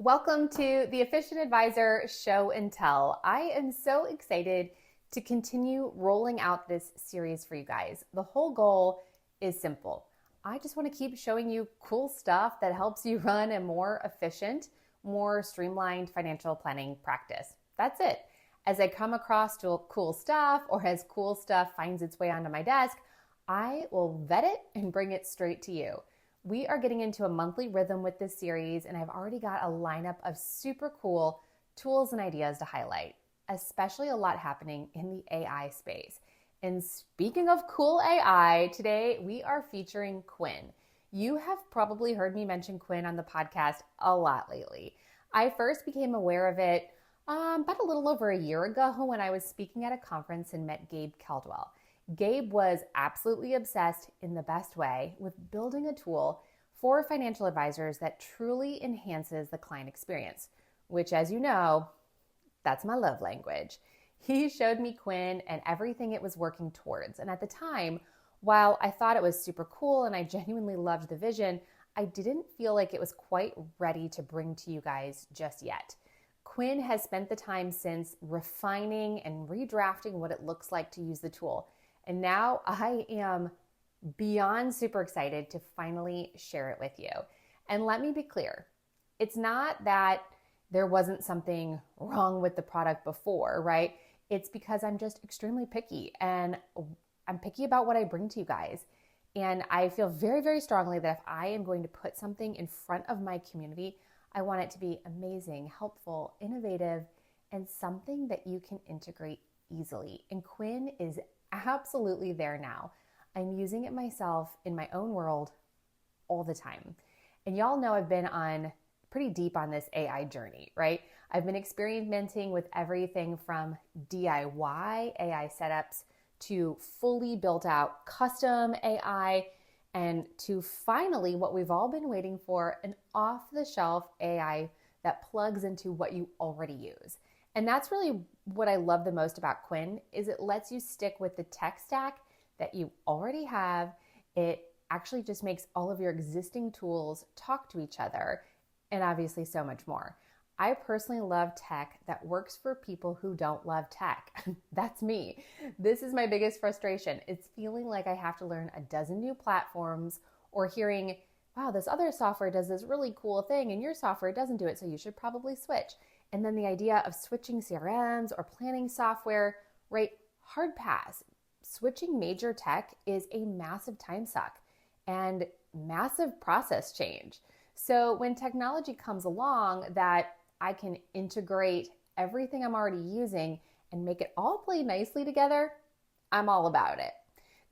Welcome to the Efficient Advisor Show and Tell. I am so excited to continue rolling out this series for you guys. The whole goal is simple. I just want to keep showing you cool stuff that helps you run a more efficient, more streamlined financial planning practice. That's it. As I come across to cool stuff or as cool stuff finds its way onto my desk, I will vet it and bring it straight to you. We are getting into a monthly rhythm with this series, and I've already got a lineup of super cool tools and ideas to highlight, especially a lot happening in the AI space. And speaking of cool AI, today we are featuring Quinn. You have probably heard me mention Quinn on the podcast a lot lately. I first became aware of it about a little over a year ago when I was speaking at a conference and met Gabe Caldwell. Gabe was absolutely obsessed in the best way with building a tool for financial advisors that truly enhances the client experience, which, as you know, that's my love language. He showed me Quinn and everything it was working towards. And at the time, while I thought it was super cool and I genuinely loved the vision, I didn't feel like it was quite ready to bring to you guys just yet. Quinn has spent the time since refining and redrafting what it looks like to use the tool. And now I am beyond super excited to finally share it with you. And let me be clear, it's not that there wasn't something wrong with the product before, right? It's because I'm just extremely picky, and I'm picky about what I bring to you guys. And I feel very, very strongly that if I am going to put something in front of my community, I want it to be amazing, helpful, innovative, and something that you can integrate easily. And Quinn is absolutely there now. I'm using it myself in my own world all the time. And y'all know I've been on pretty deep on this AI journey, right? I've been experimenting with everything from DIY AI setups to fully built out custom AI, and to finally what we've all been waiting for, an off-the-shelf AI that plugs into what you already use. And that's really what I love the most about Quinn, is it lets you stick with the tech stack that you already have. It actually just makes all of your existing tools talk to each other, and obviously so much more. I personally love tech that works for people who don't love tech. That's me. This is my biggest frustration. It's feeling like I have to learn a dozen new platforms, or hearing, wow, this other software does this really cool thing and your software doesn't do it, so you should probably switch. And then the idea of switching CRMs or planning software, right? Hard pass. Switching major tech is a massive time suck and massive process change. So when technology comes along that I can integrate everything I'm already using and make it all play nicely together, I'm all about it.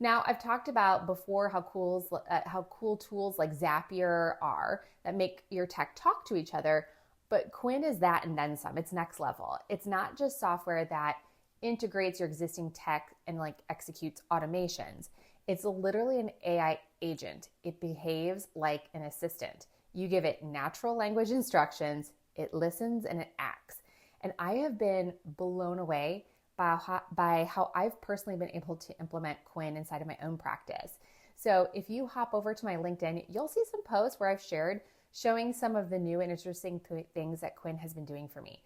Now, I've talked about before how cool tools like Zapier are that make your tech talk to each other. But Quinn is that and then some. It's next level. It's not just software that integrates your existing tech and executes automations. It's literally an AI agent. It behaves like an assistant. You give it natural language instructions, it listens, and it acts. And I have been blown away by how I've personally been able to implement Quinn inside of my own practice. So if you hop over to my LinkedIn, you'll see some posts where I've shared showing some of the new and interesting things that Quinn has been doing for me.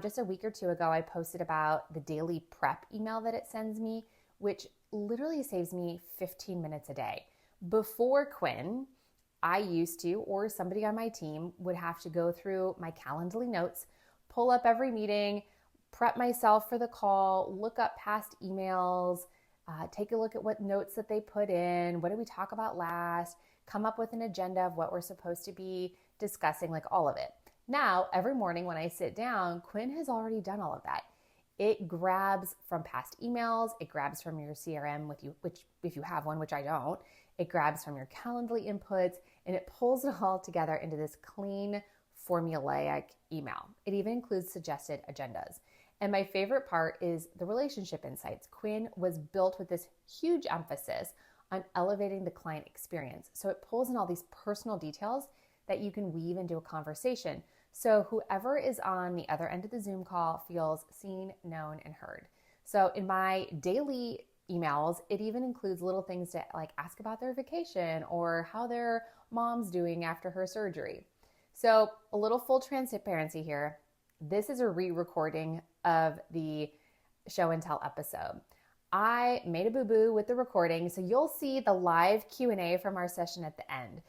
Just a week or two ago, I posted about the daily prep email that it sends me, which literally saves me 15 minutes a day. Before Quinn, I used to, or somebody on my team would have to go through my Calendly notes, pull up every meeting, prep myself for the call, look up past emails, take a look at what notes that they put in, what did we talk about last, come up with an agenda of what we're supposed to be discussing, all of it. Now, every morning when I sit down, Quinn has already done all of that. It grabs from past emails, it grabs from your CRM which if you have one, which I don't, it grabs from your Calendly inputs, and it pulls it all together into this clean, formulaic email. It even includes suggested agendas. And my favorite part is the relationship insights. Quinn was built with this huge emphasis on elevating the client experience. So it pulls in all these personal details that you can weave into a conversation. So whoever is on the other end of the Zoom call feels seen, known, and heard. So in my daily emails, it even includes little things to ask about their vacation or how their mom's doing after her surgery. So, a little full transparency here. This is a re-recording of the show and tell episode. I made a boo-boo with the recording, so you'll see the live Q&A from our session at the end.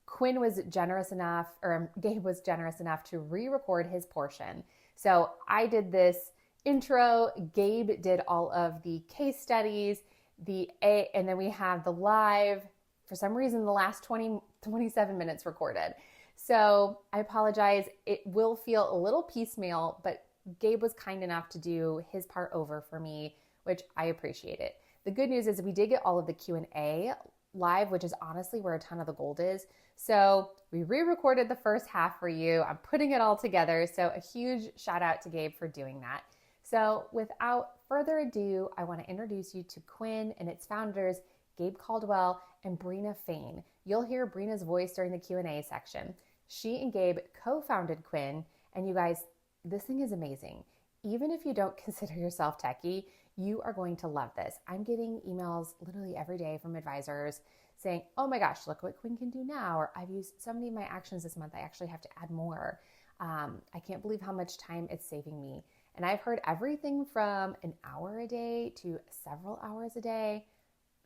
Quinn was generous enough, or Gabe was generous enough to re-record his portion. So I did this intro, Gabe did all of the case studies, and then we have the live, for some reason, the last 27 minutes recorded. So I apologize. It will feel a little piecemeal, but Gabe was kind enough to do his part over for me, which I appreciate it. The good news is we did get all of the Q&A live, which is honestly where a ton of the gold is. So we re-recorded the first half for you. I'm putting it all together. So a huge shout out to Gabe for doing that. So without further ado, I want to introduce you to Quinn and its founders, Gabe Caldwell and Brina Fain. You'll hear Brina's voice during the Q&A section. She and Gabe co-founded Quinn, and you guys, this thing is amazing. Even if you don't consider yourself techie, you are going to love this. I'm getting emails literally every day from advisors saying, oh my gosh, look what Quinn can do now. Or I've used so many of my actions this month, I actually have to add more. I can't believe how much time it's saving me. And I've heard everything from an hour a day to several hours a day.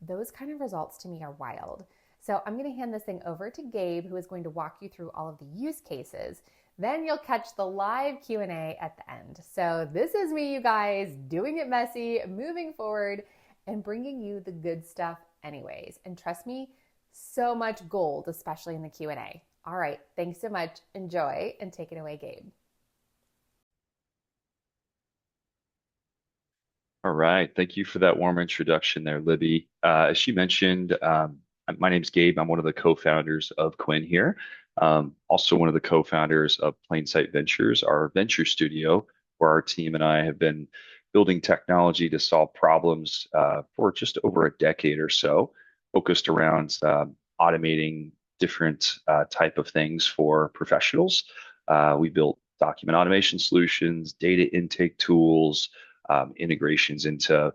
Those kind of results to me are wild. So I'm going to hand this thing over to Gabe, who is going to walk you through all of the use cases. Then you'll catch the live Q&A at the end. So this is me, you guys, doing it messy, moving forward, and bringing you the good stuff anyways. And trust me, so much gold, especially in the Q&A. All right, thanks so much. Enjoy, and take it away, Gabe. All right. Thank you for that warm introduction there, Libby. As she mentioned, my name's Gabe. I'm one of the co-founders of Quinn here. Also one of the co-founders of Plainsight Ventures, our venture studio, where our team and I have been building technology to solve problems for just over a decade or so, focused around automating different type of things for professionals. We built document automation solutions, data intake tools, integrations into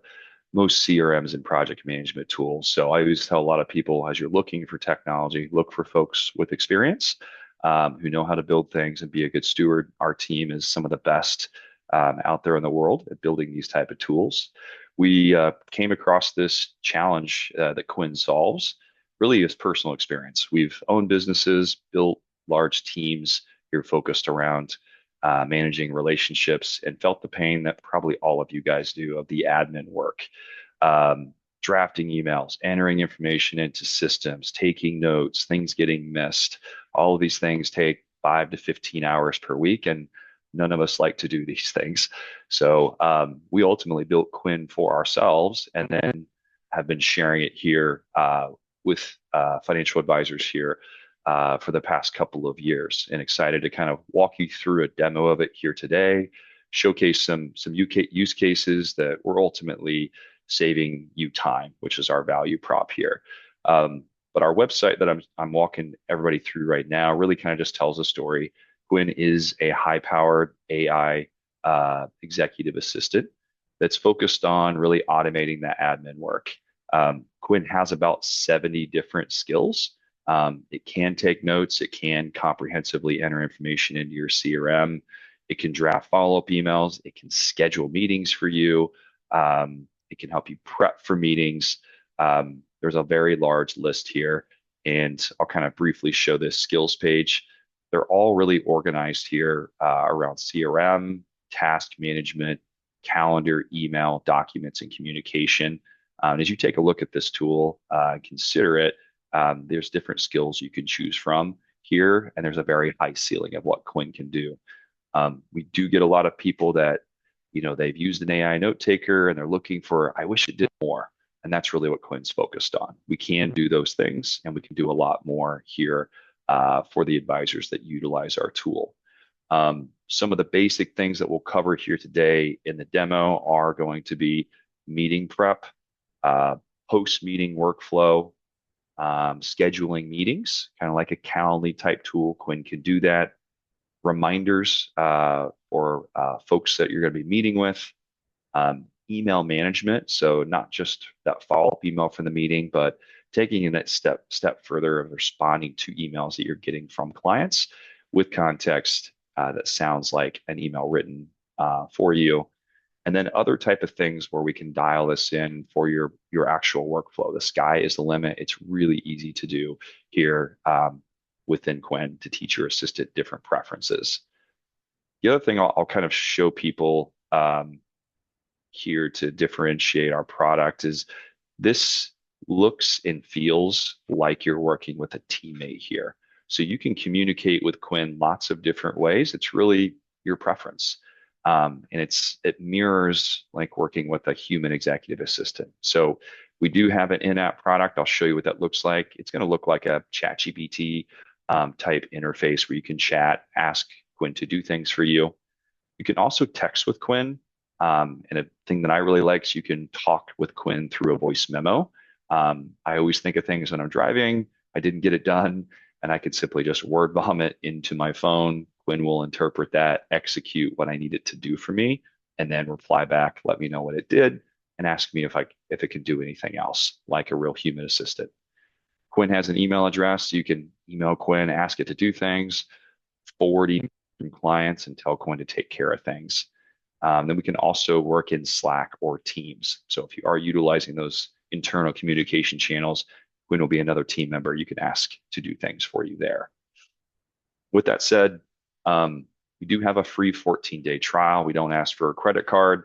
most CRMs and project management tools. So I always tell a lot of people, as you're looking for technology, look for folks with experience who know how to build things and be a good steward. Our team is some of the best out there in the world at building these type of tools. We came across this challenge that Quinn solves, really is personal experience. We've owned businesses, built large teams here focused around managing relationships, and felt the pain that probably all of you guys do of the admin work. Drafting emails, entering information into systems, taking notes, things getting missed. All of these things take 5 to 15 hours per week, and none of us like to do these things. So we ultimately built Quinn for ourselves, and then have been sharing it here with financial advisors here for the past couple of years, and excited to kind of walk you through a demo of it here today, showcase some use cases that we're ultimately saving you time, which is our value prop here. But our website that I'm walking everybody through right now really kind of just tells a story. Quinn is a high-powered AI executive assistant that's focused on really automating that admin work. Quinn has about 70 different skills. It can take notes. It can comprehensively enter information into your CRM. It can draft follow-up emails. It can schedule meetings for you. It can help you prep for meetings. There's a very large list here, and I'll kind of briefly show this skills page. They're all really organized here around CRM, task management, calendar, email, documents, and communication. As you take a look at this tool, consider it. There's different skills you can choose from here, and there's a very high ceiling of what Quinn can do. We do get a lot of people that, they've used an AI note taker and they're looking for, I wish it did more. And that's really what Quinn's focused on. We can do those things, and we can do a lot more here for the advisors that utilize our tool. Some of the basic things that we'll cover here today in the demo are going to be meeting prep, post-meeting workflow, scheduling meetings, kind of like a Calendly type tool. Quinn can do that. Reminders for folks that you're going to be meeting with. Email management, so not just that follow-up email from the meeting, but taking that step further of responding to emails that you're getting from clients. with context that sounds like an email written for you. And then other type of things where we can dial this in for your actual workflow. The sky is the limit. It's really easy to do here within Quinn to teach your assistant different preferences. The other thing I'll kind of show people here to differentiate our product is this looks and feels like you're working with a teammate here. So you can communicate with Quinn lots of different ways. It's really your preference. And it mirrors like working with a human executive assistant. So we do have an in-app product. I'll show you what that looks like. It's going to look like a ChatGPT type interface where you can chat, ask Quinn to do things for you. You can also text with Quinn. And a thing that I really like is you can talk with Quinn through a voice memo. I always think of things when I'm driving, I didn't get it done, and I could simply just word vomit into my phone. Quinn will interpret that, execute what I need it to do for me, and then reply back, let me know what it did, and ask me if it can do anything else, like a real human assistant. Quinn has an email address. You can email Quinn, ask it to do things, forward email from clients, and tell Quinn to take care of things. Then we can also work in Slack or Teams. So if you are utilizing those internal communication channels, Quinn will be another team member you can ask to do things for you there. With that said, we do have a free 14-day trial. We don't ask for a credit card.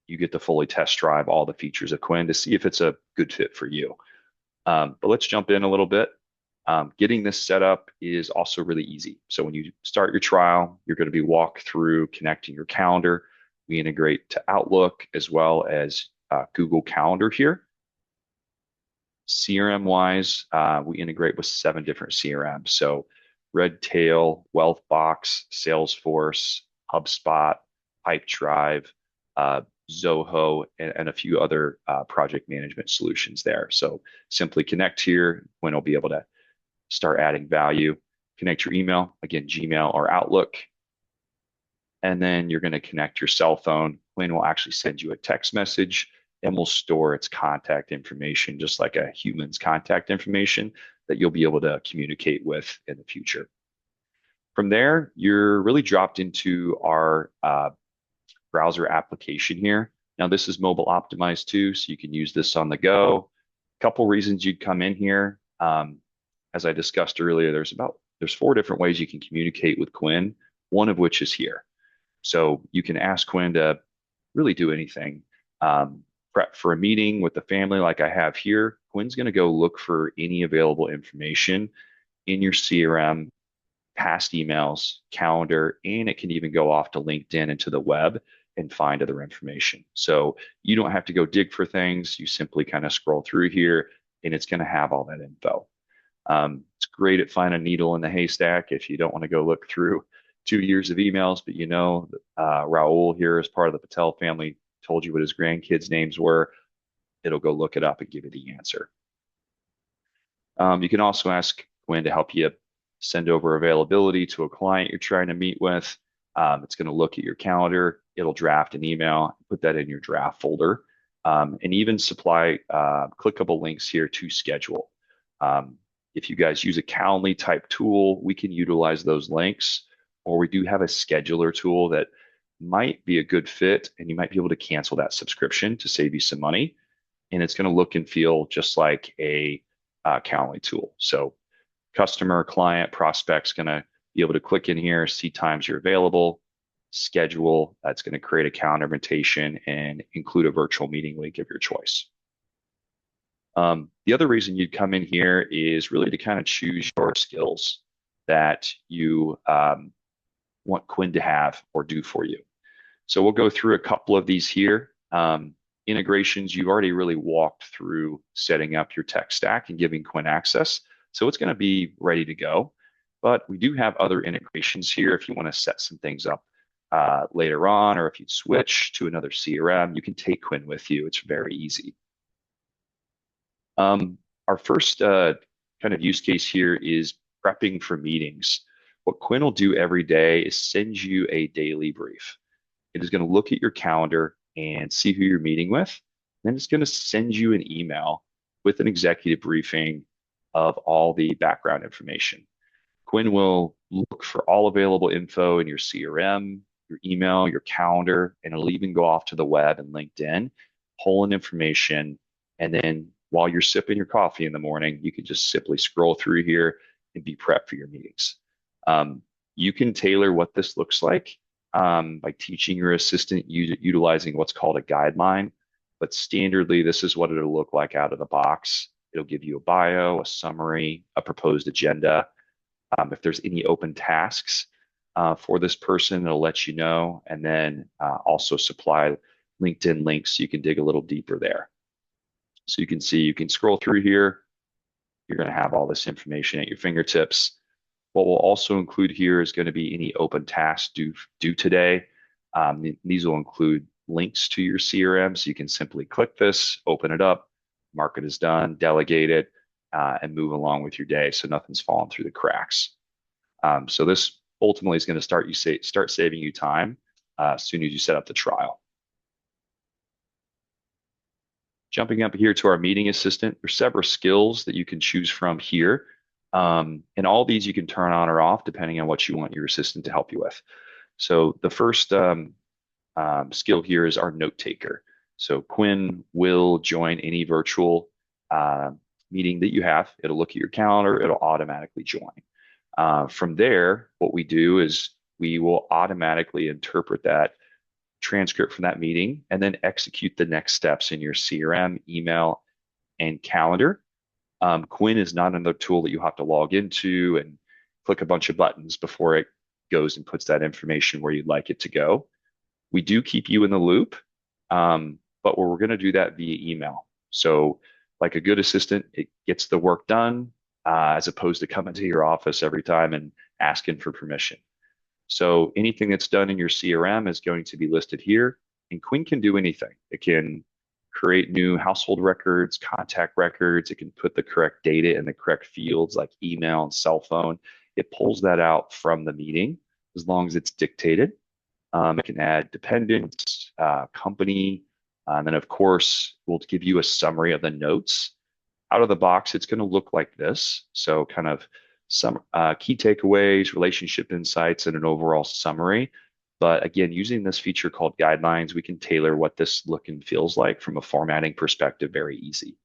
You get to fully test drive all the features of Quinn to see if it's a good fit for you. But let's jump in a little bit. Getting this set up is also really easy. So when you start your trial, you're going to be walked through connecting your calendar. We integrate to Outlook as well as Google Calendar here. CRM wise, we integrate with 7 different CRMs. So Redtail, Wealthbox, Salesforce, HubSpot, Pipedrive, Zoho, and a few other project management solutions there. So simply connect here. Quinn will be able to start adding value. Connect your email, again, Gmail or Outlook. And then you're going to connect your cell phone. Quinn will actually send you a text message and will store its contact information, just like a human's contact information that you'll be able to communicate with in the future. From there, you're really dropped into our browser application here. Now, this is mobile optimized too, so you can use this on the go. A couple reasons you'd come in here. As I discussed earlier, there's 4 different ways you can communicate with Quinn, one of which is here. So you can ask Quinn to really do anything. Prep for a meeting with the family like I have here. Quinn's going to go look for any available information in your CRM, past emails, calendar, and it can even go off to LinkedIn and to the web and find other information. So you don't have to go dig for things. You simply kind of scroll through here and it's going to have all that info. It's great at finding a needle in the haystack if you don't want to go look through 2 years of emails, but Raul here as part of the Patel family told you what his grandkids' names were. It'll go look it up and give you the answer. You can also ask Quinn to help you send over availability to a client you're trying to meet with. It's going to look at your calendar. It'll draft an email, put that in your draft folder, and even supply clickable links here to schedule. If you guys use a Calendly type tool, we can utilize those links, or we do have a scheduler tool that might be a good fit, and you might be able to cancel that subscription to save you some money. And it's going to look and feel just like a Calendly tool. So customer, client, prospect's going to be able to click in here, see times you're available, schedule. That's going to create a calendar invitation and include a virtual meeting link of your choice. The other reason you'd come in here is really to kind of choose your skills that you want Quinn to have or do for you. So we'll go through a couple of these here. Integrations, you've already really walked through setting up your tech stack and giving Quinn access. So it's going to be ready to go. But we do have other integrations here if you want to set some things up later on, or if you switch to another CRM, you can take Quinn with you. It's very easy. Our first kind of use case here is prepping for meetings. What Quinn will do every day is send you a daily brief. It is going to look at your calendar and see who you're meeting with. Then it's going to send you an email with an executive briefing of all the background information. Quinn will look for all available info in your CRM, your email, your calendar, and it'll even go off to the web and LinkedIn, pull in information. And then while you're sipping your coffee in the morning, you can just simply scroll through here and be prepped for your meetings. You can tailor what this looks like by teaching your assistant utilizing what's called a guideline. But standardly, this is what it'll look like out of the box. It'll give you a bio, a summary, a proposed agenda. If there's any open tasks for this person, it'll let you know, and then also supply LinkedIn links so you can dig a little deeper there. So you can see, you can scroll through here. You're going to have all this information at your fingertips. What we'll also include here is going to be any open tasks due today. These will include links to your CRM, so you can simply click this, open it up, mark it as done, delegate it, and move along with your day so nothing's falling through the cracks. So this ultimately is going to start saving you time as soon as you set up the trial. Jumping up here to our meeting assistant, there's several skills that you can choose from here. And all these you can turn on or off depending on what you want your assistant to help you with. So the first skill here is our note taker. So Quinn will join any virtual meeting that you have. It'll look at your calendar, it'll automatically join. From there, what we do is we will automatically interpret that transcript from that meeting and then execute the next steps in your CRM, email, and calendar. Quinn is not another tool that you have to log into and click a bunch of buttons before it goes and puts that information where you'd like it to go. We do keep you in the loop, but we're going to do that via email. So like a good assistant, it gets the work done as opposed to coming to your office every time and asking for permission. So anything that's done in your CRM is going to be listed here, and Quinn can do anything. It can create new household records, contact records. It can put the correct data in the correct fields like email and cell phone. It pulls that out from the meeting as long as it's dictated. It can add dependents, company, and then of course, we'll give you a summary of the notes. Out of the box, it's going to look like this. So kind of some key takeaways, relationship insights, and an overall summary. But again, using this feature called guidelines, we can tailor what this look and feels like from a formatting perspective very easy.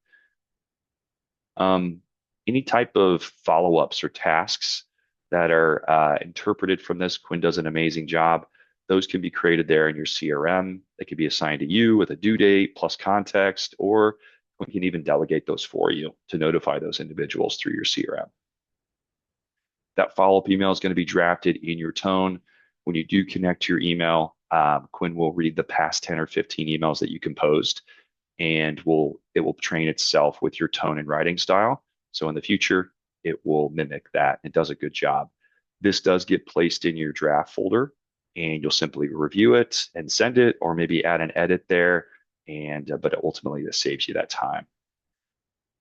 Any type of follow-ups or tasks that are interpreted from this, Quinn does an amazing job. Those can be created there in your CRM. They can be assigned to you with a due date plus context, or we can even delegate those for you to notify those individuals through your CRM. That follow-up email is going to be drafted in your tone. When you do connect to your email, Quinn will read the past 10 or 15 emails that you composed, and it will train itself with your tone and writing style. So in the future, it will mimic that. It does a good job. This does get placed in your draft folder, and you'll simply review it and send it, or maybe add an edit there. But ultimately, this saves you that time.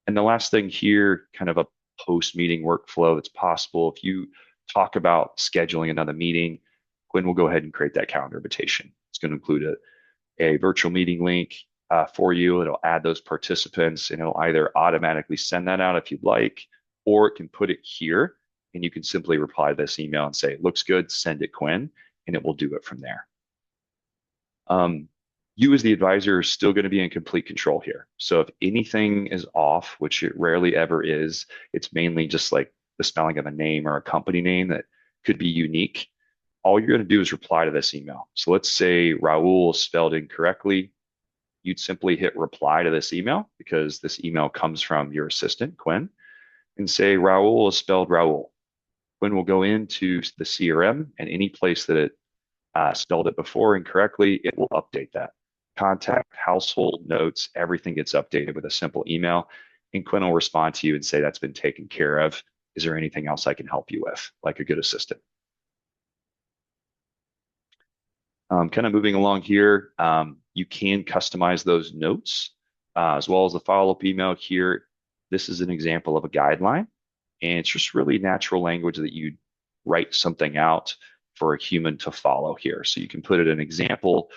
And the last thing here, kind of a post-meeting workflow that's possible. If you talk about scheduling another meeting, Quinn will go ahead and create that calendar invitation. It's going to include a virtual meeting link for you. It'll add those participants, and it'll either automatically send that out if you'd like, or it can put it here, and you can simply reply to this email and say, looks good, send it, Quinn, and it will do it from there. You as the advisor are still going to be in complete control here. So if anything is off, which it rarely ever is, it's mainly just like the spelling of a name or a company name that could be unique. All you're going to do is reply to this email. So let's say Raul is spelled incorrectly. You'd simply hit reply to this email because this email comes from your assistant, Quinn, and say Raul is spelled Raul. Quinn will go into the CRM, and any place that it spelled it before incorrectly, it will update that. Contact, household notes, everything gets updated with a simple email, and Quinn will respond to you and say that's been taken care of. Is there anything else I can help you with, like a good assistant? Kind of moving along here, you can customize those notes as well as the follow-up email here. This is an example of a guideline, and it's just really natural language that you write something out for a human to follow here. So you can put it in an example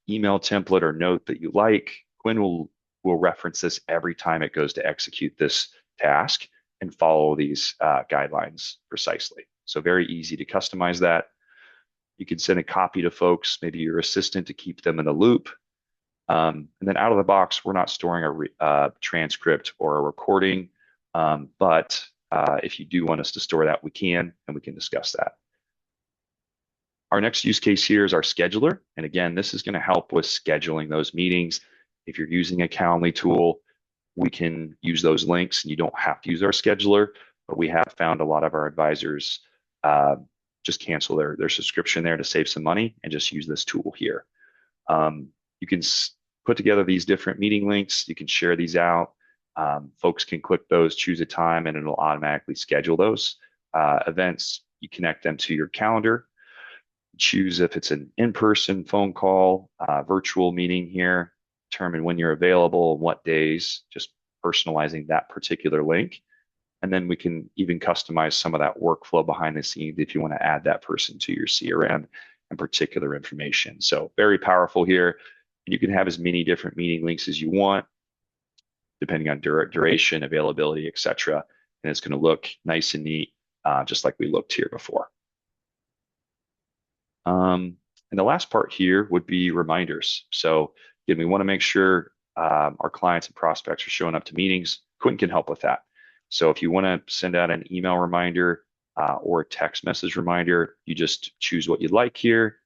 email template or note that you like. Quinn will reference this every time it goes to execute this task, and follow these guidelines precisely. So very easy to customize that. You can send a copy to folks, maybe your assistant, to keep them in the loop. And then out of the box, we're not storing a transcript or a recording, but if you do want us to store that, we can, and we can discuss that. Our next use case here is our scheduler. And again, this is going to help with scheduling those meetings. If you're using a Calendly tool, we can use those links and you don't have to use our scheduler, but we have found a lot of our advisors just cancel their subscription there to save some money and just use this tool here. You can put together these different meeting links. You can share these out. Folks can click those, choose a time, and it'll automatically schedule those events. You connect them to your calendar. Choose if it's an in-person phone call, virtual meeting here, determine when you're available, what days, just personalizing that particular link. And then we can even customize some of that workflow behind the scenes if you want to add that person to your CRM and particular information. So very powerful here. You can have as many different meeting links as you want, depending on duration, availability, etc. And it's going to look nice and neat, just like we looked here before. And the last part here would be reminders. So again, we want to make sure our clients and prospects are showing up to meetings. Quinn can help with that. So if you want to send out an email reminder or a text message reminder, you just choose what you'd like here,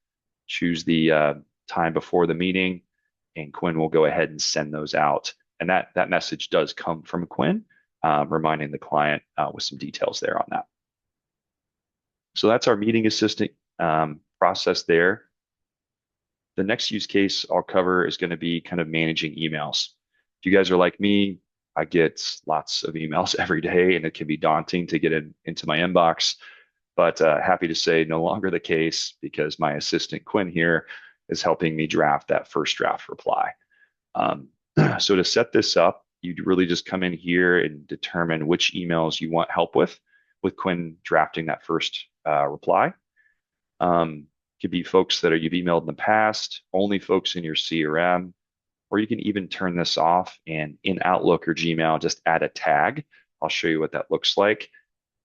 choose the time before the meeting, and Quinn will go ahead and send those out. And that message does come from Quinn, reminding the client with some details there on that. So that's our meeting assistant process there. The next use case I'll cover is going to be kind of managing emails. If you guys are like me, I get lots of emails every day, and it can be daunting to get into my inbox. But happy to say no longer the case, because my assistant Quinn here is helping me draft that first draft reply. So to set this up, you'd really just come in here and determine which emails you want help with Quinn drafting that first reply. Could be folks that you've emailed in the past, only folks in your CRM, or you can even turn this off and in Outlook or Gmail, just add a tag. I'll show you what that looks like.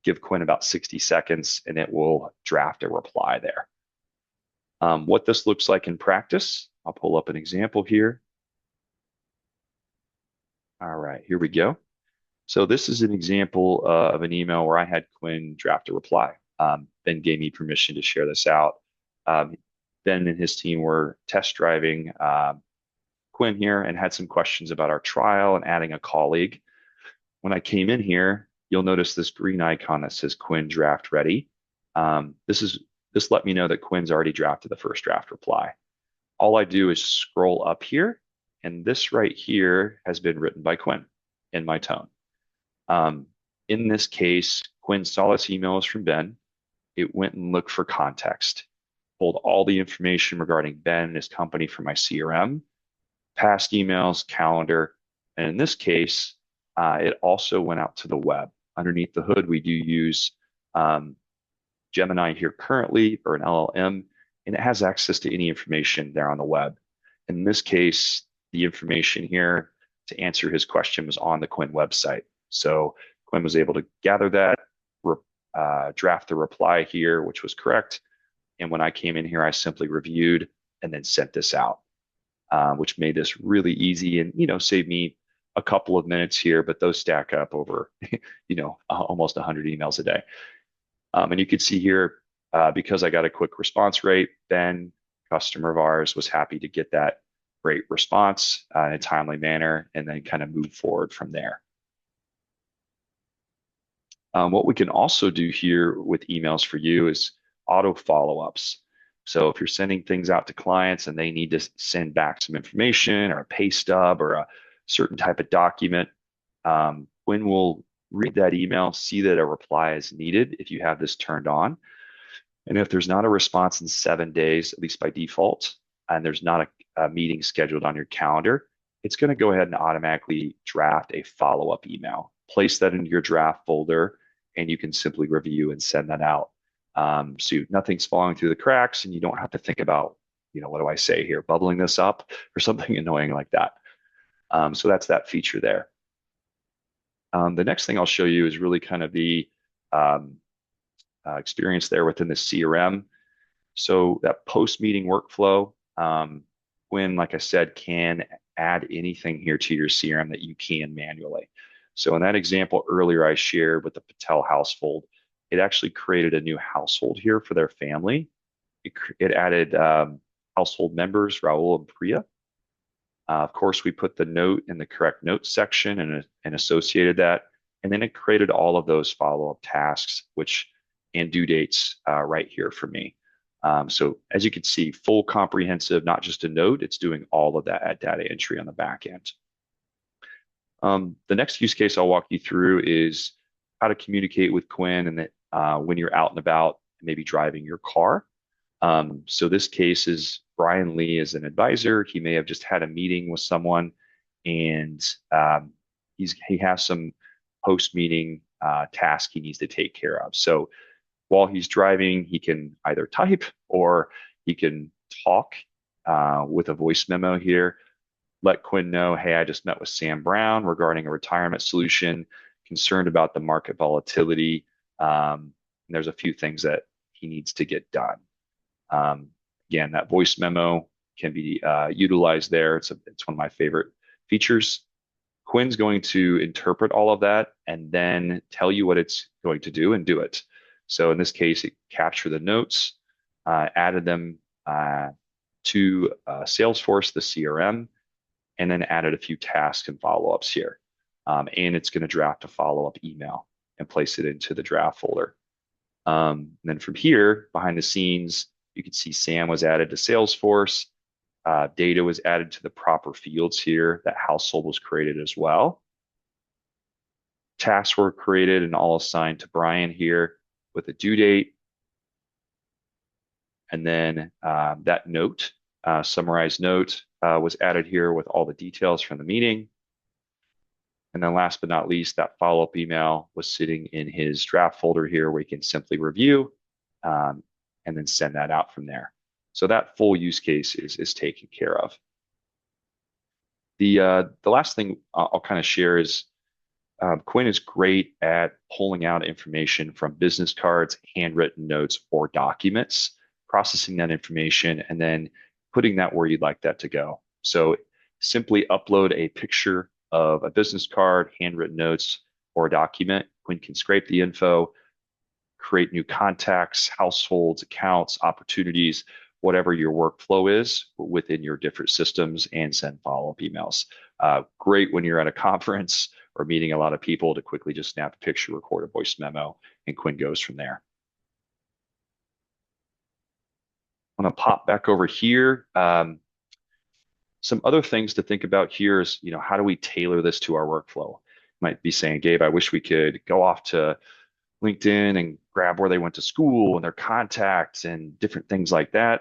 Give Quinn about 60 seconds and it will draft a reply there. What this looks like in practice, I'll pull up an example here. All right, here we go. So this is an example of an email where I had Quinn draft a reply. Ben gave me permission to share this out. Ben and his team were test driving Quinn here and had some questions about our trial and adding a colleague. When I came in here, you'll notice this green icon that says Quinn draft ready. This let me know that Quinn's already drafted the first draft reply. All I do is scroll up here, and this right here has been written by Quinn in my tone. In this case, Quinn saw this email was from Ben. It went and looked for context, pulled all the information regarding Ben and his company from my CRM, past emails, calendar, and in this case, it also went out to the web. Underneath the hood, we do use Gemini here currently, or an LLM, and it has access to any information there on the web. In this case, the information here to answer his question was on the Quinn website. So Quinn was able to gather that, draft the reply here, which was correct. And when I came in here, I simply reviewed and then sent this out, which made this really easy and, saved me a couple of minutes here, but those stack up over, almost 100 emails a day. And you can see here, because I got a quick response rate, Ben, customer of ours, was happy to get that great response in a timely manner and then kind of move forward from there. What we can also do here with emails for you is auto follow-ups. So if you're sending things out to clients and they need to send back some information or a pay stub or a certain type of document, Quinn will read that email, see that a reply is needed if you have this turned on. And if there's not a response in 7 days, at least by default, and there's not a meeting scheduled on your calendar, it's going to go ahead and automatically draft a follow-up email. Place that into your draft folder, and you can simply review and send that out. So nothing's falling through the cracks, and you don't have to think about, what do I say here, bubbling this up or something annoying like that. So that's that feature there. The next thing I'll show you is really kind of the um, experience there within the CRM. So that post-meeting workflow, Quinn, like I said, can add anything here to your CRM that you can manually. So in that example earlier I shared with the Patel household, it actually created a new household here for their family. It added household members, Raul and Priya. Of course, we put the note in the correct notes section and associated that. And then it created all of those follow-up tasks, which and due dates right here for me. So as you can see, full comprehensive, not just a note, it's doing all of that data entry on the back end. The next use case I'll walk you through is how to communicate with Quinn and that when you're out and about, maybe driving your car. So this case is Brian Lee is an advisor. He may have just had a meeting with someone, and he has some post-meeting task he needs to take care of. So while he's driving, he can either type or he can talk with a voice memo here. Let Quinn know, hey, I just met with Sam Brown regarding a retirement solution, concerned about the market volatility. There's a few things that he needs to get done. Again, that voice memo can be utilized there. It's one of my favorite features. Quinn's going to interpret all of that and then tell you what it's going to do and do it. So in this case, it captured the notes, added them to Salesforce, the CRM, and then added a few tasks and follow-ups here. And it's going to draft a follow-up email and place it into the draft folder. Then from here, behind the scenes, you can see Sam was added to Salesforce. Data was added to the proper fields here. That household was created as well. Tasks were created and all assigned to Brian here with a due date. And then that note, summarized note, was added here with all the details from the meeting. And then last but not least, that follow-up email was sitting in his draft folder here where he can simply review and then send that out from there. So that full use case is taken care of. The last thing I'll kind of share is Quinn is great at pulling out information from business cards, handwritten notes, or documents, processing that information, and then putting that where you'd like that to go. So simply upload a picture of a business card, handwritten notes, or a document. Quinn can scrape the info, create new contacts, households, accounts, opportunities, whatever your workflow is within your different systems, and send follow-up emails. Great when you're at a conference or meeting a lot of people to quickly just snap a picture, record a voice memo, and Quinn goes from there. I'm going to pop back over here. Some other things to think about here is, how do we tailor this to our workflow? You might be saying, Gabe, I wish we could go off to LinkedIn and grab where they went to school and their contacts and different things like that.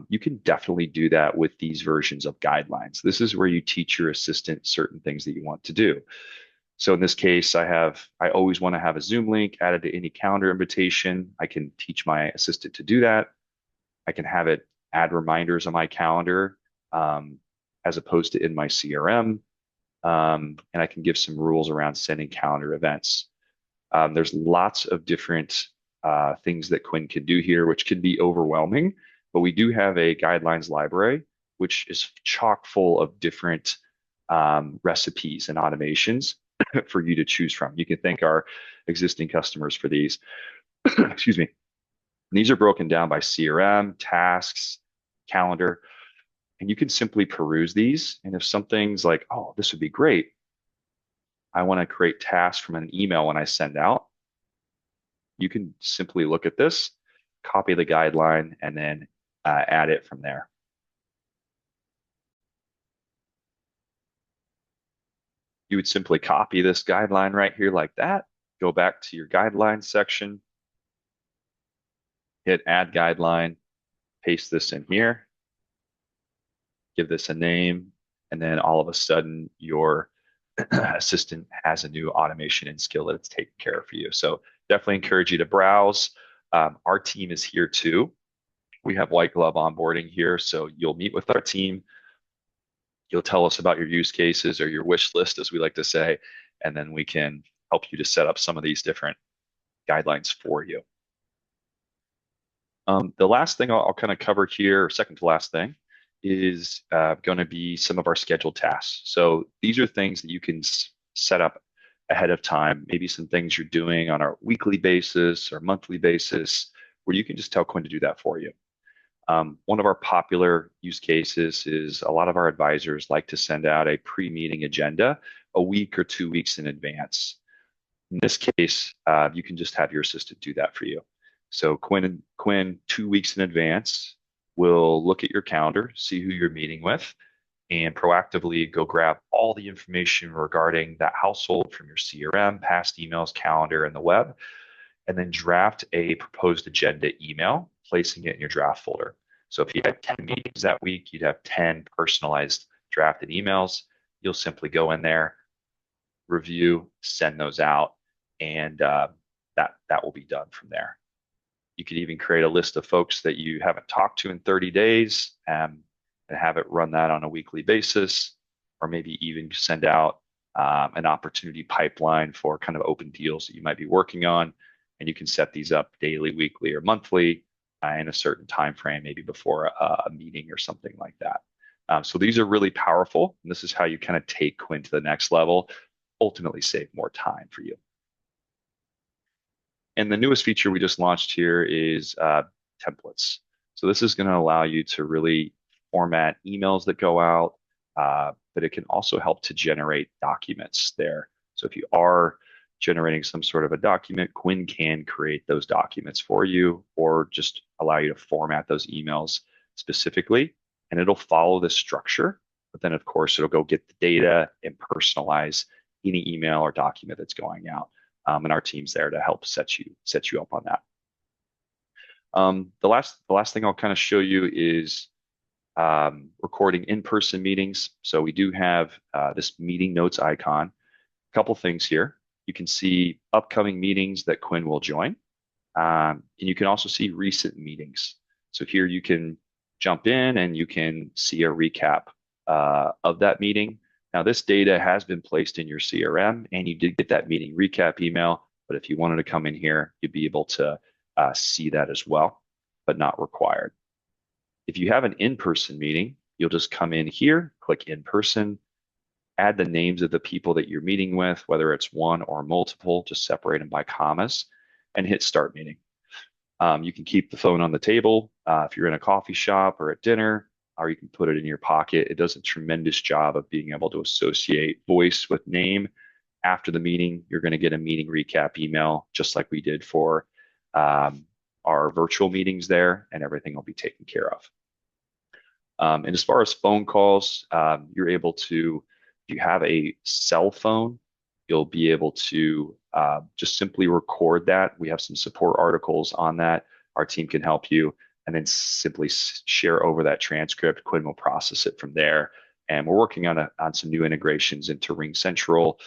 You can definitely do that with these versions of guidelines. This is where you teach your assistant certain things that you want to do. So in this case, I always want to have a Zoom link added to any calendar invitation. I can teach my assistant to do that. I can have it add reminders on my calendar as opposed to in my CRM. And I can give some rules around sending calendar events. There's lots of different things that Quinn can do here, which can be overwhelming, but we do have a guidelines library, which is chock full of different recipes and automations for you to choose from. You can thank our existing customers for these. Excuse me. And these are broken down by CRM, tasks, calendar, and you can simply peruse these. And if something's like, oh, this would be great, I want to create tasks from an email when I send out, you can simply look at this, copy the guideline, and then add it from there. You would simply copy this guideline right here like that, go back to your guidelines section, hit add guideline, paste this in here, give this a name, and then all of a sudden your assistant has a new automation and skill that it's taken care of for you. So definitely encourage you to browse. Our team is here too. We have white glove onboarding here. So you'll meet with our team. You'll tell us about your use cases or your wish list, as we like to say, and then we can help you to set up some of these different guidelines for you. The last thing I'll kind of cover here, or second to last thing, is going to be some of our scheduled tasks. So these are things that you can set up ahead of time, maybe some things you're doing on a weekly basis or monthly basis, where you can just tell Quinn to do that for you. One of our popular use cases is a lot of our advisors like to send out a pre-meeting agenda a week or 2 weeks in advance. In this case, you can just have your assistant do that for you. So Quinn, 2 weeks in advance, will look at your calendar, see who you're meeting with, and proactively go grab all the information regarding that household from your CRM, past emails, calendar, and the web, and then draft a proposed agenda email, placing it in your draft folder. So if you had 10 meetings that week, you'd have 10 personalized drafted emails. You'll simply go in there, review, send those out, and that will be done from there. You could even create a list of folks that you haven't talked to in 30 days and have it run that on a weekly basis, or maybe even send out an opportunity pipeline for kind of open deals that you might be working on. And you can set these up daily, weekly, or monthly in a certain time frame, maybe before a meeting or something like that. So these are really powerful, and this is how you kind of take Quinn to the next level, ultimately save more time for you. And the newest feature we just launched here is templates. So this is going to allow you to really format emails that go out, but it can also help to generate documents there. So if you are generating some sort of a document, Quinn can create those documents for you, or just allow you to format those emails specifically, and it'll follow this structure. But then, of course, it'll go get the data and personalize any email or document that's going out. And our team's there to help set you up on that. The last thing I'll kind of show you is recording in-person meetings. So we do have this meeting notes icon. A couple things here. You can see upcoming meetings that Quinn will join, and you can also see recent meetings. So here you can jump in and you can see a recap of that meeting. Now, this data has been placed in your CRM, and you did get that meeting recap email. But if you wanted to come in here, you'd be able to see that as well, but not required. If you have an in-person meeting, you'll just come in here, click in person, add the names of the people that you're meeting with, whether it's one or multiple, just separate them by commas, and hit start meeting. You can keep the phone on the table if you're in a coffee shop or at dinner, or you can put it in your pocket. It does a tremendous job of being able to associate voice with name. After the meeting, you're going to get a meeting recap email, just like we did for our virtual meetings there, and everything will be taken care of. And as far as phone calls, you're able to, if you have a cell phone, you'll be able to just simply record that. We have some support articles on that. Our team can help you, and then simply share over that transcript. Quinn will process it from there. And we're working on some new integrations into Ring Central,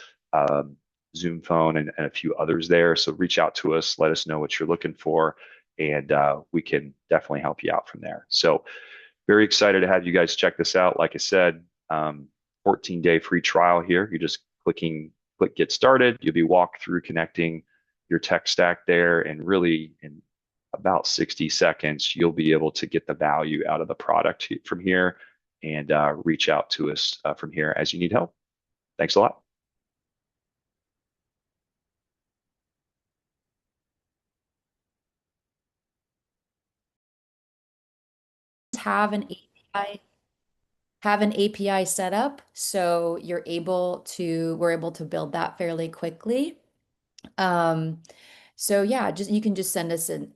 Zoom Phone, and a few others there. So reach out to us, let us know what you're looking for, and we can definitely help you out from there. So very excited to have you guys check this out. Like I said, 14-day free trial here. You're just click get started. You'll be walked through connecting your tech stack there, and really in about 60 seconds, you'll be able to get the value out of the product from here, and reach out to us from here as you need help. Thanks a lot. Have an API set up, so we're able to build that fairly quickly. So yeah, you can just send us a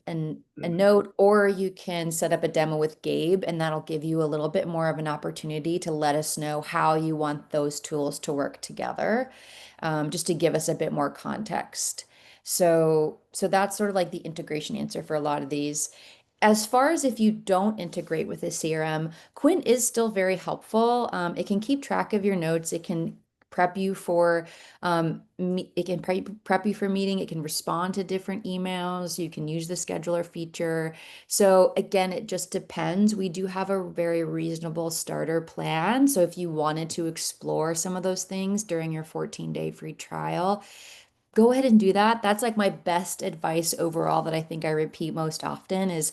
note, or you can set up a demo with Gabe, and that'll give you a little bit more of an opportunity to let us know how you want those tools to work together, just to give us a bit more context. So that's sort of like the integration answer for a lot of these. As far as if you don't integrate with a CRM, Quinn is still very helpful. It can keep track of your notes. It can prep you for it can prep you for meeting. It can respond to different emails. You can use the scheduler feature. So again, it just depends. We do have a very reasonable starter plan. So if you wanted to explore some of those things during your 14-day free trial, go ahead and do that. That's like my best advice overall that I think I repeat most often is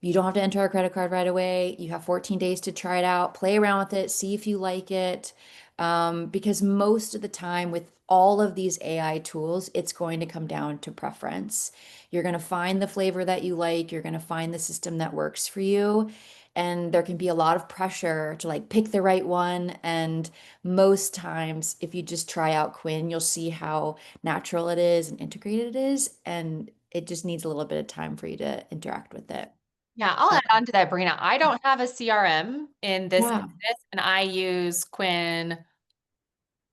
you don't have to enter a credit card right away. You have 14 days to try it out, play around with it, see if you like it. Because most of the time, with all of these AI tools, it's going to come down to preference. You're going to find the flavor that you like, you're going to find the system that works for you. And there can be a lot of pressure to like pick the right one. And most times, if you just try out Quinn, you'll see how natural it is and integrated it is. And it just needs a little bit of time for you to interact with it. Yeah, I'll add on to that, Brina. I don't have a CRM in this Yeah, business, and I use Quinn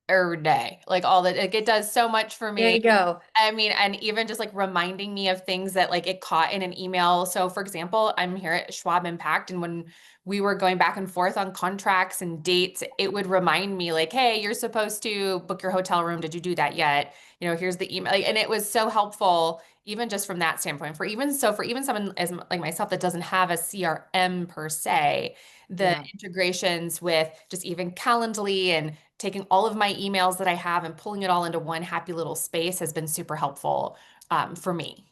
every day. Like all that, like it does so much for there me. you go. I mean, and even just like reminding me of things that like it caught in an email. So for example, I'm here at Schwab Impact, and when we were going back and forth on contracts and dates, it would remind me like, hey, you're supposed to book your hotel room. Did you do that yet? You know, here's the email. Like, and it was so helpful, even just from that standpoint. For even someone as like myself that doesn't have a CRM per se, the Yeah. integrations with just even Calendly and taking all of my emails that I have and pulling it all into one happy little space has been super helpful for me.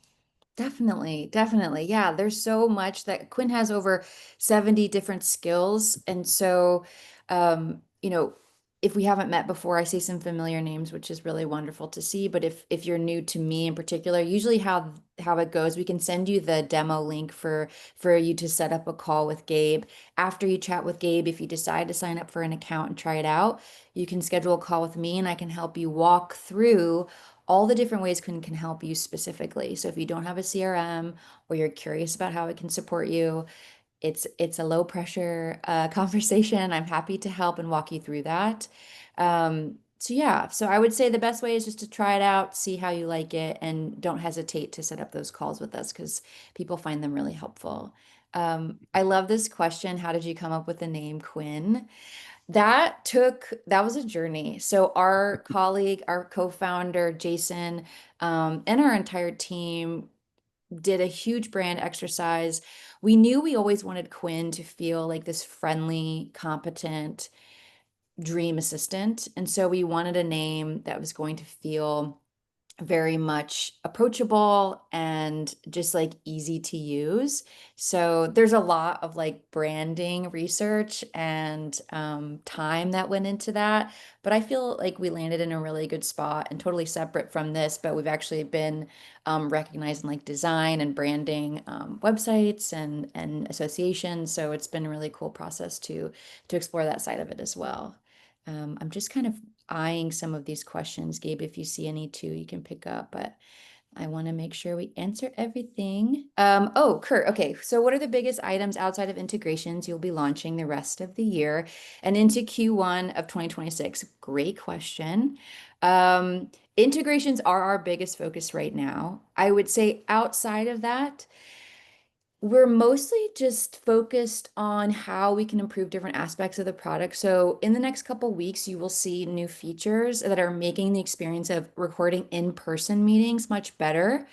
Definitely, definitely. Yeah, there's so much that Quinn has over 70 different skills. And so, you know, if we haven't met before, I see some familiar names, which is really wonderful to see. But if you're new to me in particular, usually how it goes, we can send you the demo link for you to set up a call with Gabe. After you chat with Gabe, if you decide to sign up for an account and try it out, you can schedule a call with me and I can help you walk through all the different ways Quinn can help you specifically. So if you don't have a CRM or you're curious about how it can support you, it's a low pressure conversation. I'm happy to help and walk you through that. So yeah, so I would say the best way is just to try it out, see how you like it, and don't hesitate to set up those calls with us because people find them really helpful. I love this question. How did you come up with the name Quinn? That was a journey. So our colleague, our co-founder, Jason, and our entire team did a huge brand exercise. We knew we always wanted Quinn to feel like this friendly, competent dream assistant. And so we wanted a name that was going to feel very much approachable and just like easy to use. So there's a lot of like branding research and time that went into that. But I feel like we landed in a really good spot and totally separate from this, but we've actually been recognized in like design and branding websites and associations. So it's been a really cool process to explore that side of it as well. I'm just kind of eyeing some of these questions. Gabe, if you see any too, you can pick up, but I want to make sure we answer everything. Oh, Kurt, okay. So what are the biggest items outside of integrations you'll be launching the rest of the year and into Q1 of 2026? Great question. Integrations are our biggest focus right now. I would say outside of that, we're mostly just focused on how we can improve different aspects of the product. So in the next couple weeks, you will see new features that are making the experience of recording in-person meetings much better.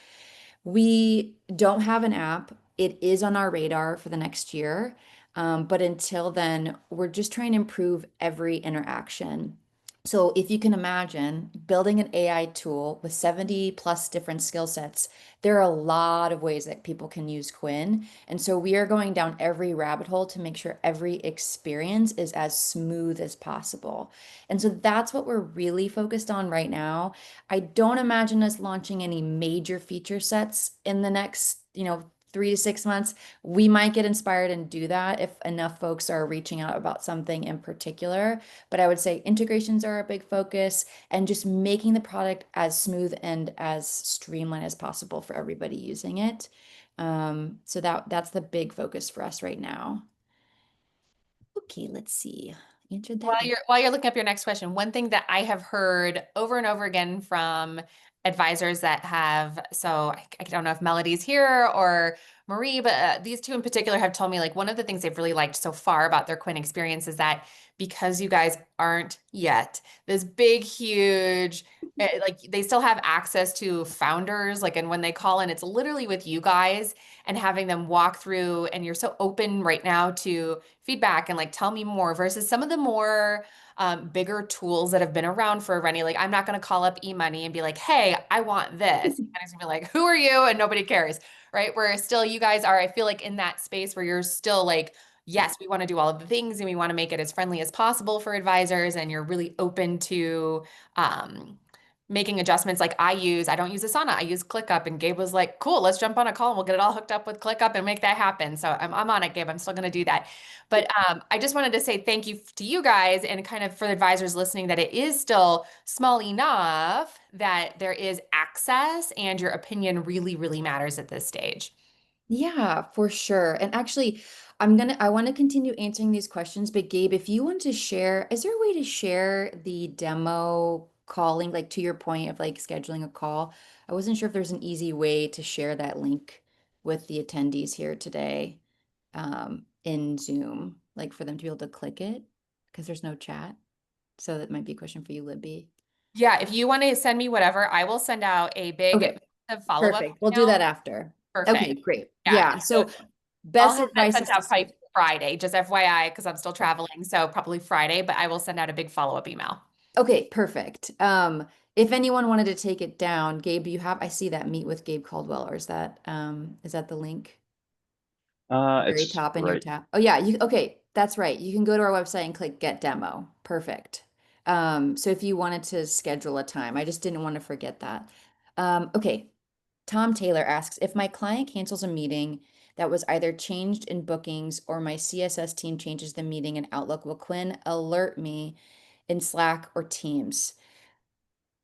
We don't have an app. It is on our radar for the next year. But until then, we're just trying to improve every interaction. So if you can imagine building an AI tool with 70 plus different skill sets, there are a lot of ways that people can use Quinn. And so we are going down every rabbit hole to make sure every experience is as smooth as possible. And so that's what we're really focused on right now. I don't imagine us launching any major feature sets in the next, 3 to 6 months. We might get inspired and do that if enough folks are reaching out about something in particular. But I would say integrations are a big focus and just making the product as smooth and as streamlined as possible for everybody using it. So that's the big focus for us right now. Okay, let's see. Answered that. While you're looking up your next question, one thing that I have heard over and over again from advisors that have, so I don't know if Melody's here or Marie, but these two in particular have told me like one of the things they've really liked so far about their Quinn experience is that because you guys aren't yet this big, huge, like they still have access to founders, like, and when they call in, it's literally with you guys and having them walk through, and you're so open right now to feedback and like tell me more versus some of the more bigger tools that have been around for Rennie. Like, I'm not going to call up eMoney and be like, hey, I want this. And it's going to be like, who are you? And nobody cares, right? Where still you guys are, I feel like in that space where you're still like, yes, we want to do all of the things and we want to make it as friendly as possible for advisors. And you're really open to, making adjustments. Like I don't use Asana, I use ClickUp. And Gabe was like, cool, let's jump on a call and we'll get it all hooked up with ClickUp and make that happen. So I'm on it, Gabe. I'm still going to do that. But I just wanted to say thank you to you guys and kind of for the advisors listening that it is still small enough that there is access and your opinion really, really matters at this stage. Yeah, for sure. And actually, I want to continue answering these questions, but Gabe, if you want to share, is there a way to share the demo calling, like to your point of like scheduling a call? I wasn't sure if there's an easy way to share that link with the attendees here today, in Zoom, like for them to be able to click it, because there's no chat. So that might be a question for you, Libby. Yeah, if you want to send me whatever, I will send out a big Okay, follow-up perfect. We'll do email. that after. Okay, Perfect. great. Yeah. Yeah. And so So I'll best have that advice sent is to out schedule. probably Friday, just FYI, because I'm still traveling. So probably Friday, but I will send out a big follow-up email. Okay, perfect. If anyone wanted to take it down, Gabe, I see that meet with Gabe Caldwell, or is that the link? Very It's top in your right. tab. Oh yeah, okay, that's right. You can go to our website and click get demo. Perfect. So if you wanted to schedule a time, I just didn't want to forget that. Okay, Tom Taylor asks, if my client cancels a meeting that was either changed in bookings or my CSS team changes the meeting in Outlook, will Quinn alert me in Slack or Teams?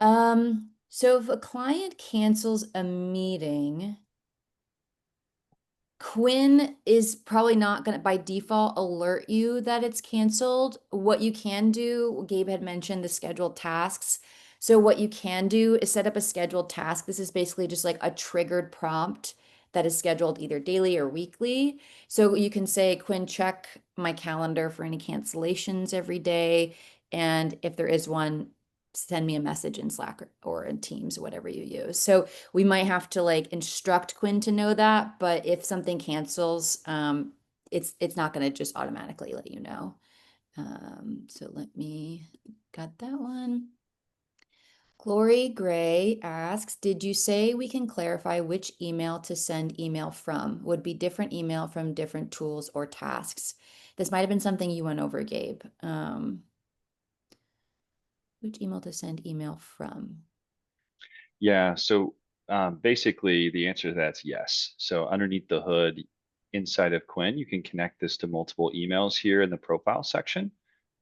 So if a client cancels a meeting, Quinn is probably not going to by default alert you that it's canceled. What you can do, Gabe had mentioned the scheduled tasks. So what you can do is set up a scheduled task. This is basically just like a triggered prompt that is scheduled either daily or weekly. So you can say, Quinn, check my calendar for any cancellations every day. And if there is one, send me a message in Slack or in Teams, whatever you use. So we might have to like instruct Quinn to know that, but if something cancels, it's not going to just automatically let you know. So let me got that one. Glory Gray asks, did you say we can clarify which email to send email from? Would be different email from different tools or tasks. This might have been something you went over, Gabe. Which email to send email from? Yeah. So basically, the answer to that's yes. So underneath the hood, inside of Quinn, you can connect this to multiple emails here in the profile section.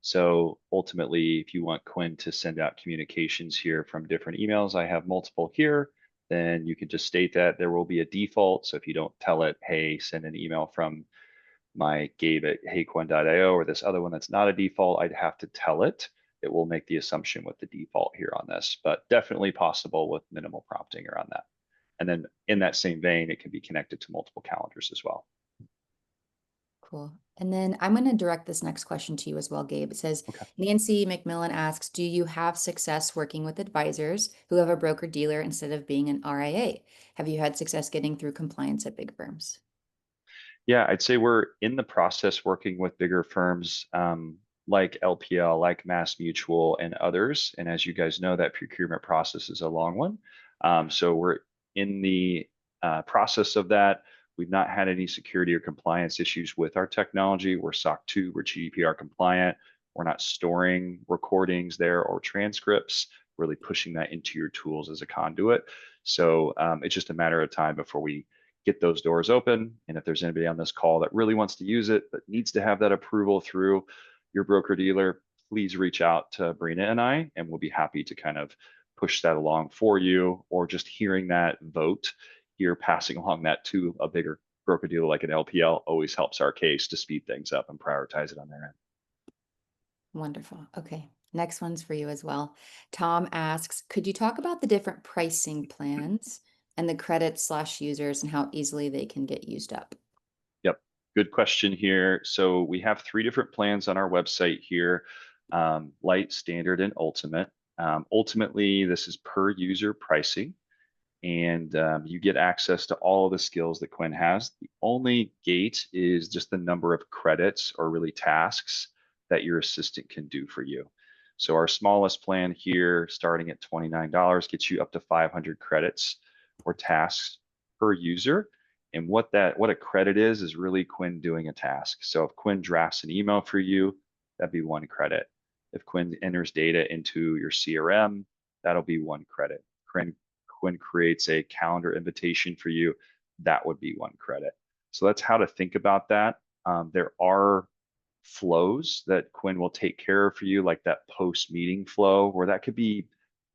So ultimately, if you want Quinn to send out communications here from different emails, I have multiple here, then you can just state that there will be a default. So if you don't tell it, hey, send an email from my Gabe at heyquin.io or this other one that's not a default, I'd have to tell it. It will make the assumption with the default here on this, but definitely possible with minimal prompting around that. And then in that same vein, it can be connected to multiple calendars as well. Cool. And then I'm going to direct this next question to you as well, Gabe. It says, Okay. Nancy McMillan asks, do you have success working with advisors who have a broker dealer instead of being an RIA? Have you had success getting through compliance at big firms? Yeah, I'd say we're in the process working with bigger firms like LPL, like Mass Mutual, and others. And as you guys know, that procurement process is a long one. So we're in the process of that. We've not had any security or compliance issues with our technology. We're SOC 2, we're GDPR compliant. We're not storing recordings there or transcripts, really pushing that into your tools as a conduit. So it's just a matter of time before we get those doors open. And if there's anybody on this call that really wants to use it, but needs to have that approval through your broker dealer, please reach out to Brina and I, and we'll be happy to kind of push that along for you, or just hearing that vote here, passing along that to a bigger broker dealer like an LPL always helps our case to speed things up and prioritize it on their end. Wonderful. Okay. Next one's for you as well. Tom asks, could you talk about the different pricing plans and the credits/users and how easily they can get used up? Yep. Good question here. So we have three different plans on our website here, light, standard, and ultimate. Ultimately, this is per user pricing, and you get access to all of the skills that Quinn has. The only gate is just the number of credits or really tasks that your assistant can do for you. So our smallest plan here, starting at $29, gets you up to 500 credits or tasks per user. And what a credit is really Quinn doing a task. So if Quinn drafts an email for you, that'd be 1 credit. If Quinn enters data into your CRM, that'll be 1 credit. Quinn creates a calendar invitation for you, that would be 1 credit. So that's how to think about that. There are flows that Quinn will take care of for you, like that post-meeting flow, where that could be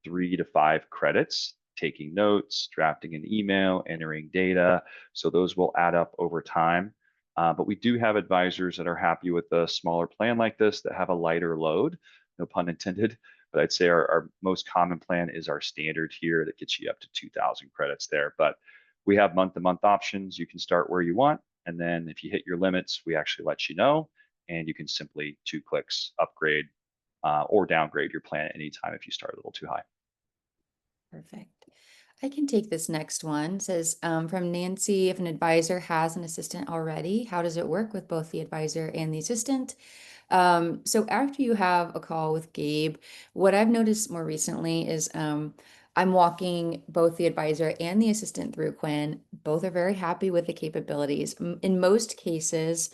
3 to 5 credits, taking notes, drafting an email, entering data. So those will add up over time. But we do have advisors that are happy with a smaller plan like this that have a lighter load, no pun intended. But I'd say our most common plan is our standard here that gets you up to 2,000 credits there. But we have month-to-month options. You can start where you want. And then if you hit your limits, we actually let you know. And you can simply 2 clicks upgrade or downgrade your plan at any time if you start a little too high. Perfect. I can take this next one. It says from Nancy, if an advisor has an assistant already, how does it work with both the advisor and the assistant? So after you have a call with Gabe, what I've noticed more recently is I'm walking both the advisor and the assistant through Quinn. Both are very happy with the capabilities. In most cases,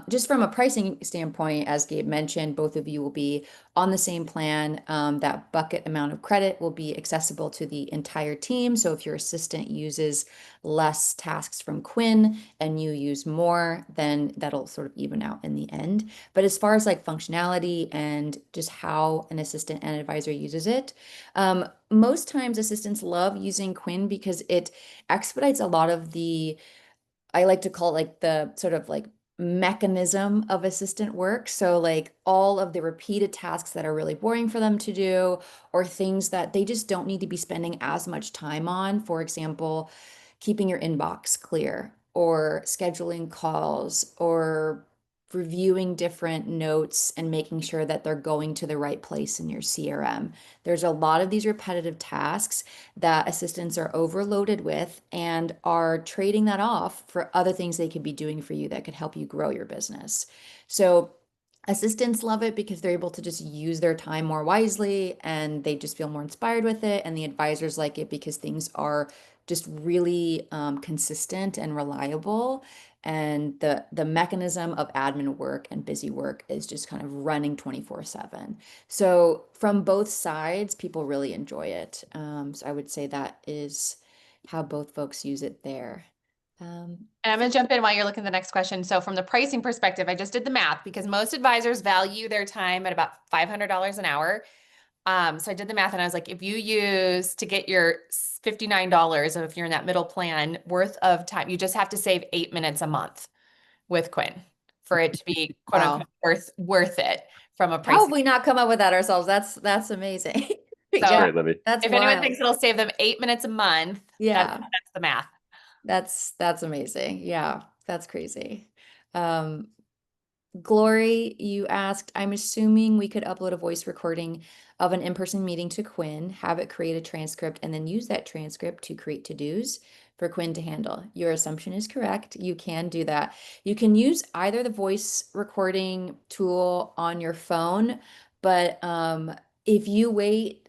just from a pricing standpoint, as Gabe mentioned, both of you will be on the same plan. That bucket amount of credit will be accessible to the entire team. So if your assistant uses less tasks from Quinn and you use more, then that'll sort of even out in the end. But as far as like functionality and just how an assistant and advisor uses it, most times assistants love using Quinn because it expedites a lot of the, I like to call it like the sort of like mechanism of assistant work. So like all of the repeated tasks that are really boring for them to do, or things that they just don't need to be spending as much time on. For example, keeping your inbox clear or scheduling calls or reviewing different notes and making sure that they're going to the right place in your CRM. There's a lot of these repetitive tasks that assistants are overloaded with and are trading that off for other things they could be doing for you that could help you grow your business. So assistants love it because they're able to just use their time more wisely and they just feel more inspired with it. And the advisors like it because things are just really consistent and reliable. And the mechanism of admin work and busy work is just kind of running 24/7. So from both sides, people really enjoy it. So I would say that is how both folks use it there. And I'm going to jump in while you're looking at the next question. So from the pricing perspective, I just did the math because most advisors value their time at about $500 an hour. So I did the math and I was like, if you use to get your $59, if you're in that middle plan worth of time, you just have to save 8 minutes a month with Quinn for it to be quote Wow. unquote worth it from a How have pricing. we not come up with that ourselves? That's amazing. That's So great, Libby. That's if anyone wild. thinks it'll save them 8 minutes a month, Yeah, that's the math. that's amazing. Yeah, that's crazy. Um, Glory, you asked, I'm assuming we could upload a voice recording of an in-person meeting to Quinn, have it create a transcript, and then use that transcript to create to-dos for Quinn to handle. Your assumption is correct. You can do that. You can use either the voice recording tool on your phone, but if you wait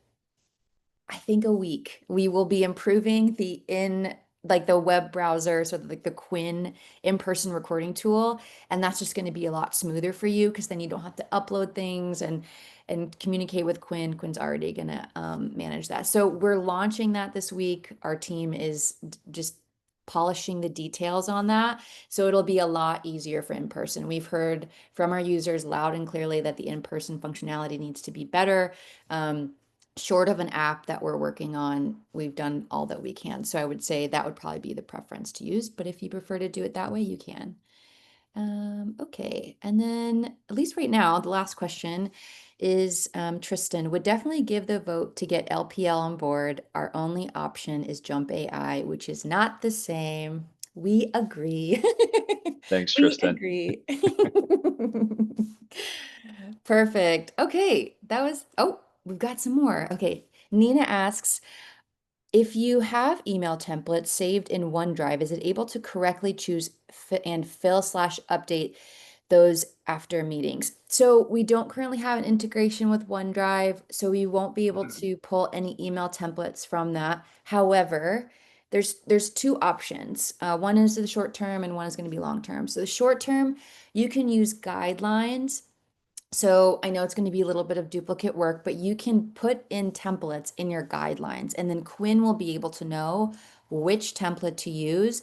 I think a week. We will be improving the web browser, so like the Quinn in-person recording tool, and that's just going to be a lot smoother for you because then you don't have to upload things and communicate with Quinn. Quinn's already going to manage that. So we're launching that this week. Our team is just polishing the details on that, so it'll be a lot easier for in-person. We've heard from our users loud and clearly that the in-person functionality needs to be better. Short of an app that we're working on, we've done all that we can. So I would say that would probably be the preference to use. But if you prefer to do it that way, you can. Okay. And then, at least right now, the last question is Tristan would definitely give the vote to get LPL on board. Our only option is Jump AI, which is not the same. We agree. Thanks, We Tristan. agree. Perfect. Okay. Oh, we've got some more. Okay. Nina asks, if you have email templates saved in OneDrive, is it able to correctly choose and fill/update those after meetings? So we don't currently have an integration with OneDrive, so we won't be able to pull any email templates from that. However, there's two options. One is the short term and one is going to be long term. So the short term, you can use guidelines. So I know it's going to be a little bit of duplicate work, but you can put in templates in your guidelines, and then Quinn will be able to know which template to use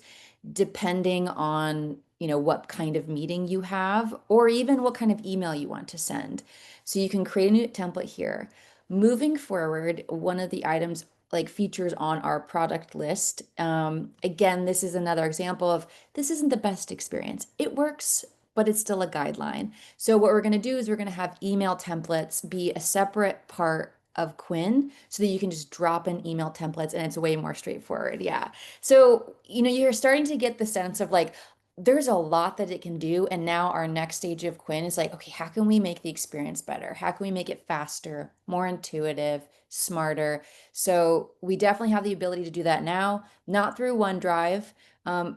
depending on, what kind of meeting you have or even what kind of email you want to send. So you can create a new template here. Moving forward, one of the items like features on our product list. Again, this is another example of this isn't the best experience. It works, but it's still a guideline. So what we're going to do is we're going to have email templates be a separate part of Quinn so that you can just drop in email templates and it's way more straightforward. Yeah. So, you're starting to get the sense of like, there's a lot that it can do. And now our next stage of Quinn is like, okay, how can we make the experience better? How can we make it faster, more intuitive, smarter? So we definitely have the ability to do that now, not through OneDrive.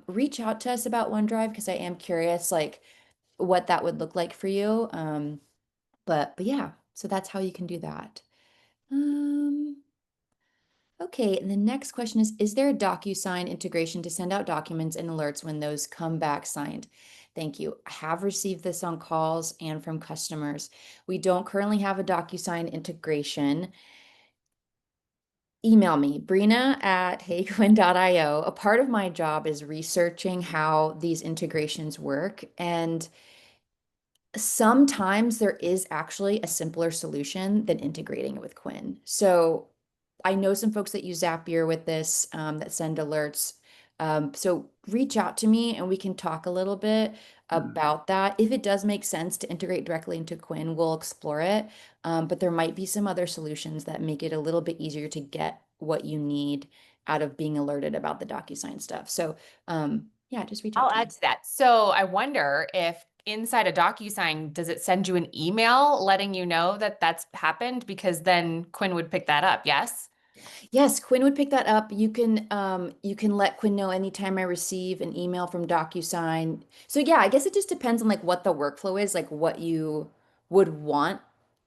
Reach out to us about OneDrive because I am curious, like, what that would look like for you. But yeah, so that's how you can do that. Um, okay, and the next question is there a DocuSign integration to send out documents and alerts when those come back signed? Thank you. I have received this on calls and from customers. We don't currently have a DocuSign integration. Email me, Brina at heyquinn.io. A part of my job is researching how these integrations work, and sometimes there is actually a simpler solution than integrating it with Quinn. So I know some folks that use Zapier with this that send alerts. So reach out to me and we can talk a little bit about that. If it does make sense to integrate directly into Quinn, we'll explore it. But there might be some other solutions that make it a little bit easier to get what you need out of being alerted about the DocuSign stuff. So yeah, just reach out I'll to me. add to that. So I wonder if inside a DocuSign, does it send you an email letting you know that that's happened? Because then Quinn would pick that up. Yes. Yes, Quinn would pick that up. You can let Quinn know anytime I receive an email from DocuSign. So yeah, I guess it just depends on like what the workflow is, like what you would want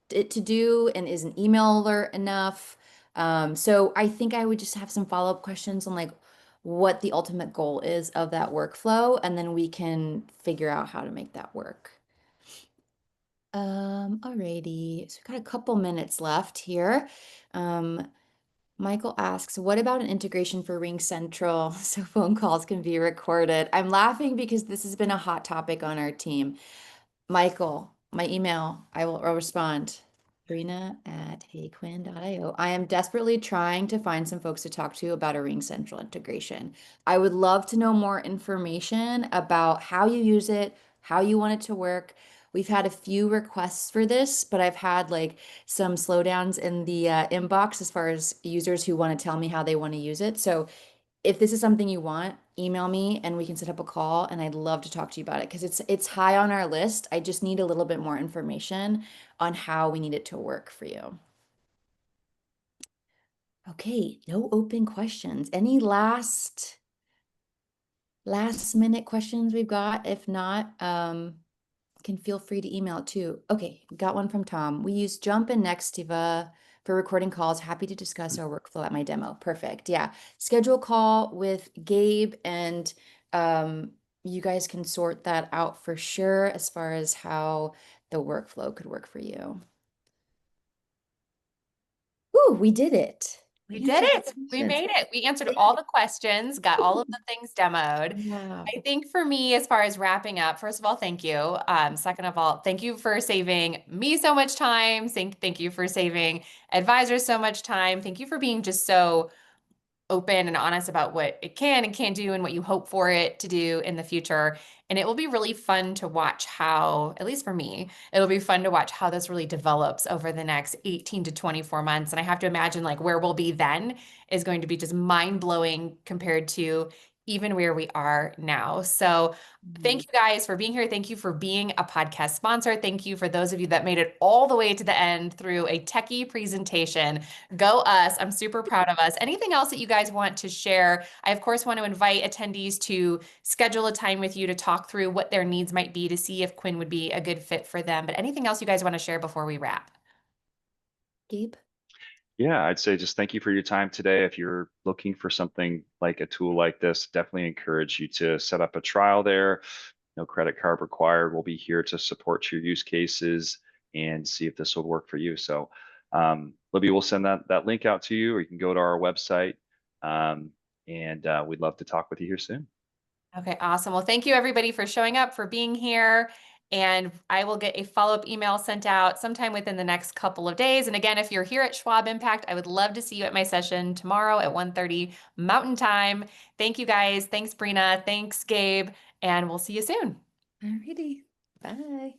it to do, and is an email alert enough? So I think I would just have some follow-up questions on like what the ultimate goal is of that workflow, and then we can figure out how to make that work. Alrighty. So we've got a couple minutes left here. Um, Michael asks, what about an integration for Ring Central so phone calls can be recorded? I'm laughing because this has been a hot topic on our team. Michael, my email, I'll respond. Brina at heyquinn.io. I am desperately trying to find some folks to talk to about a Ring Central integration. I would love to know more information about how you use it, how you want it to work. We've had a few requests for this, but I've had like some slowdowns in the inbox as far as users who want to tell me how they want to use it. So if this is something you want, email me and we can set up a call, and I'd love to talk to you about it because it's high on our list. I just need a little bit more information on how we need it to work for you. Okay, no open questions. Any last minute questions we've got? If not, can feel free to email it too. Okay, got one from Tom. We use Jump and Nextiva for recording calls. Happy to discuss our workflow at my demo. Perfect. Yeah. Schedule a call with Gabe, and you guys can sort that out for sure as far as how the workflow could work for you. Ooh, we did it. We did answered the it. We questions. made it. We answered all the questions, got all of the things demoed. Yeah. I think for me, as far as wrapping up, first of all, thank you. Second of all, thank you for saving me so much time. Thank you for saving advisors so much time. Thank you for being just so open and honest about what it can and can't do and what you hope for it to do in the future. And it will be really fun to watch how, at least for me, it'll be fun to watch how this really develops over the next 18 to 24 months. And I have to imagine like where we'll be then is going to be just mind blowing compared to even where we are now. So thank you guys for being here. Thank you for being a podcast sponsor. Thank you for those of you that made it all the way to the end through a techie presentation. Go us. I'm super proud of us. Anything else that you guys want to share? I, of course, want to invite attendees to schedule a time with you to talk through what their needs might be to see if Quinn would be a good fit for them. But anything else you guys want to share before we wrap? Gabe? Yeah, I'd say just thank you for your time today. If you're looking for something like a tool like this, definitely encourage you to set up a trial there. No credit card required. We'll be here to support your use cases and see if this will work for you. So Libby will send that link out to you, or you can go to our website. And we'd love to talk with you here soon. Okay, awesome. Well, thank you everybody for showing up, for being here. And I will get a follow-up email sent out sometime within the next couple of days. And again, if you're here at Schwab Impact, I would love to see you at my session tomorrow at 1:30 Mountain Time. Thank you guys. Thanks, Brina. Thanks, Gabe. And we'll see you soon. Alrighty. Bye.